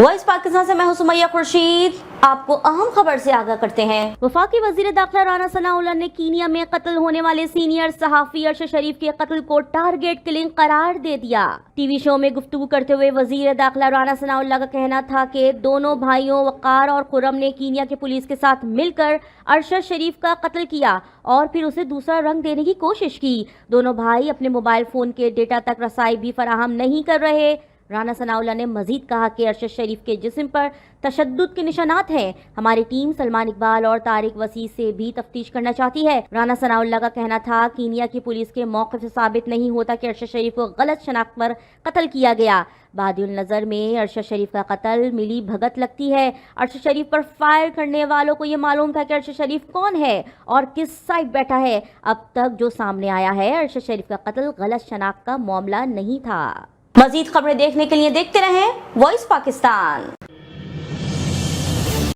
Voice Pakistan से मैं हूं सुमैया खुर्शीद। आपको अहम खबर से आगाह करते हैं। वफाकी वजीर दाखिला राना सनाउल्लाह ने कीनिया में कत्ल होने वाले सीनियर सहाफी अरशद शरीफ के कत्ल को टारगेट किलिंग करार दे दिया। टीवी शो में गुफ्तगू करते हुए वजीर दाखिला राना सनाउल्लाह का कहना था कि दोनों भाइयों वकार और खुर्रम ने कीनिया के पुलिस के साथ मिलकर अरशद शरीफ का कत्ल किया और फिर उसे दूसरा रंग देने की कोशिश की। दोनों भाई अपने मोबाइल फोन के डेटा तक रसाई भी फराहम नहीं कर रहे। राना सनाउल्लाह ने मजीद कहा कि अरशद शरीफ के जिस्म पर तशद्दुद के निशानात हैं। हमारी टीम सलमान इकबाल और तारिक वसी से भी तफ्तीश करना चाहती है। राना सनाउल्लाह का कहना था कीनिया की पुलिस के मौक़िफ़ से साबित नहीं होता कि अरशद शरीफ को गलत शनाख्त पर कत्ल किया गया। बादिउल नज़र में अरशद शरीफ का कत्ल मिली भगत लगती है। अरशद शरीफ पर फायर करने वालों को ये मालूम था कि अरशद शरीफ कौन है और किस साइड बैठा है। अब तक जो सामने आया है अरशद शरीफ का कत्ल गलत शनाख्त का मामला नहीं था। मजीद खबरें देखने के लिए देखते रहें वॉइस पाकिस्तान।